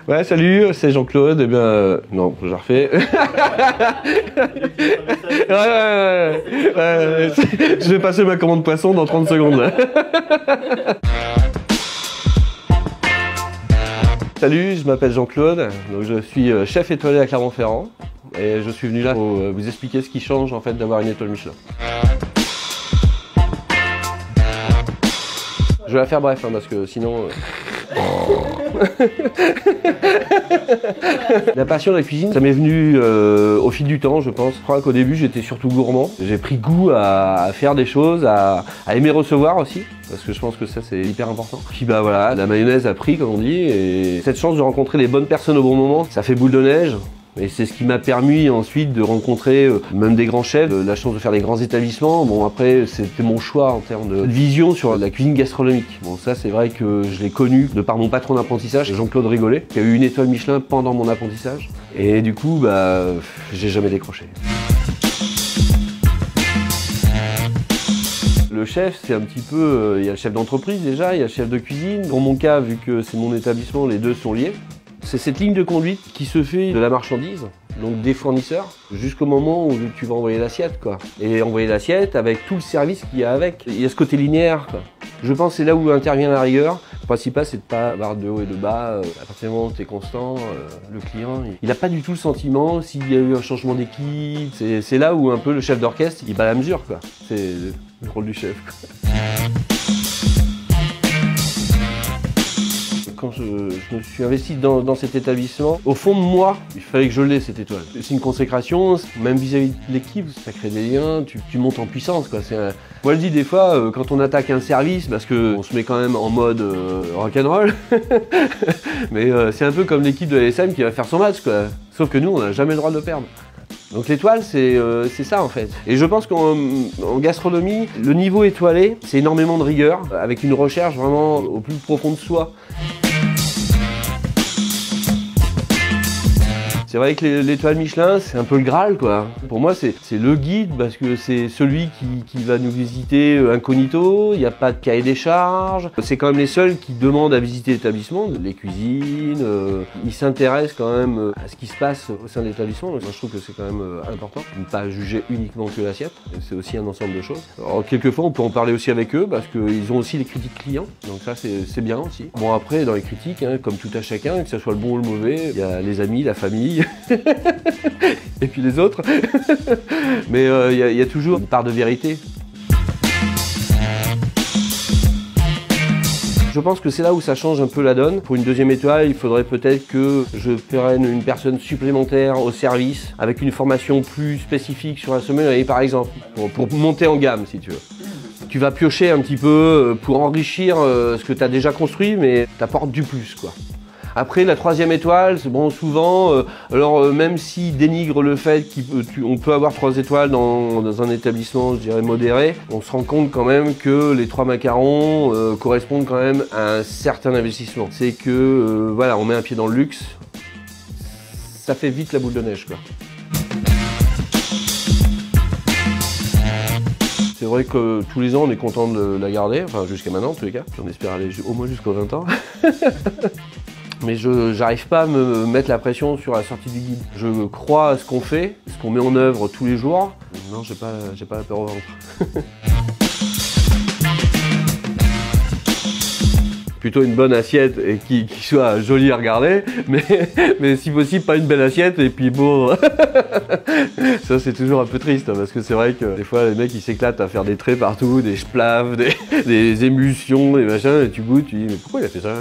Ouais, salut, c'est Jean-Claude. Eh bien, non, je refais. Ouais. Je vais passer ma commande poisson dans 30 secondes. Salut, je m'appelle Jean-Claude. Donc, je suis chef étoilé à Clermont-Ferrand. Et je suis venu là pour vous expliquer ce qui change en fait d'avoir une étoile Michelin. Je vais la faire bref, hein, parce que sinon... La passion de la cuisine, ça m'est venu au fil du temps, je pense. Je crois qu'au début, j'étais surtout gourmand. J'ai pris goût à faire des choses, à aimer recevoir aussi, parce que je pense que ça, c'est hyper important. Puis bah voilà, la mayonnaise a pris, comme on dit, et cette chance de rencontrer les bonnes personnes au bon moment, ça fait boule de neige. Et c'est ce qui m'a permis ensuite de rencontrer même des grands chefs, la chance de faire des grands établissements. Bon après c'était mon choix en termes de vision sur la cuisine gastronomique. Bon ça c'est vrai que je l'ai connu de par mon patron d'apprentissage, Jean-Claude Rigolet, qui a eu une étoile Michelin pendant mon apprentissage. Et du coup bah j'ai jamais décroché. Le chef, c'est un petit peu, il y a le chef d'entreprise déjà, il y a le chef de cuisine. Dans mon cas, vu que c'est mon établissement, les deux sont liés. C'est cette ligne de conduite qui se fait de la marchandise, donc des fournisseurs, jusqu'au moment où tu vas envoyer l'assiette, quoi. Et envoyer l'assiette avec tout le service qu'il y a avec. Il y a ce côté linéaire, quoi. Je pense que c'est là où intervient la rigueur. Le principal, c'est de ne pas avoir de haut et de bas. À partir du moment où tu es constant, le client, il n'a pas du tout le sentiment s'il y a eu un changement d'équipe. C'est là où un peu le chef d'orchestre, il bat la mesure, quoi. C'est le rôle du chef, quoi. Quand je me suis investi dans cet établissement, au fond de moi, il fallait que je l'ai cette étoile. C'est une consécration, même vis-à-vis de l'équipe, ça crée des liens, tu montes en puissance, quoi. Moi je dis des fois, quand on attaque un service, parce qu'on se met quand même en mode rock'n'roll, mais c'est un peu comme l'équipe de l'ASM qui va faire son match, quoi. Sauf que nous, on n'a jamais le droit de le perdre. Donc l'étoile, c'est ça en fait. Et je pense qu'en gastronomie, le niveau étoilé, c'est énormément de rigueur, avec une recherche vraiment au plus profond de soi. C'est vrai que l'étoile Michelin, c'est un peu le Graal, quoi. Pour moi, c'est le guide parce que c'est celui qui va nous visiter incognito, il n'y a pas de cahier des charges. C'est quand même les seuls qui demandent à visiter l'établissement, les cuisines. Ils s'intéressent quand même à ce qui se passe au sein de l'établissement. Donc moi, je trouve que c'est quand même important. Ne pas juger uniquement que l'assiette, c'est aussi un ensemble de choses. Alors, quelquefois, on peut en parler aussi avec eux parce qu'ils ont aussi les critiques clients. Donc ça, c'est bien aussi. Bon, après, dans les critiques, hein, comme tout à chacun, que ce soit le bon ou le mauvais, il y a les amis, la famille. Et puis les autres. Mais il y a toujours une part de vérité. Je pense que c'est là où ça change un peu la donne. Pour une deuxième étoile, il faudrait peut-être que je prenne une personne supplémentaire au service avec une formation plus spécifique sur la sommellerie par exemple, pour monter en gamme si tu veux. Tu vas piocher un petit peu pour enrichir ce que tu as déjà construit, mais tu apportes du plus, quoi. Après, la troisième étoile, c'est bon, souvent, même s'ils dénigrent le fait qu'on peut avoir 3 étoiles dans un établissement, je dirais, modéré, on se rend compte quand même que les 3 macarons correspondent quand même à un certain investissement. C'est que, voilà, on met un pied dans le luxe, ça fait vite la boule de neige, quoi. C'est vrai que tous les ans, on est content de la garder, enfin jusqu'à maintenant en tous les cas. On espère aller au moins jusqu'aux 20 ans. Mais je n'arrive pas à me mettre la pression sur la sortie du guide. Je crois à ce qu'on fait, ce qu'on met en œuvre tous les jours. Non, j'ai pas la peur au ventre. Plutôt une bonne assiette et qui soit jolie à regarder, mais si possible pas une belle assiette et puis bon, ça c'est toujours un peu triste hein, parce que c'est vrai que des fois les mecs ils s'éclatent à faire des traits partout, des splaves, des émulsions, des machins et tu goûtes, tu dis mais pourquoi il a fait ça?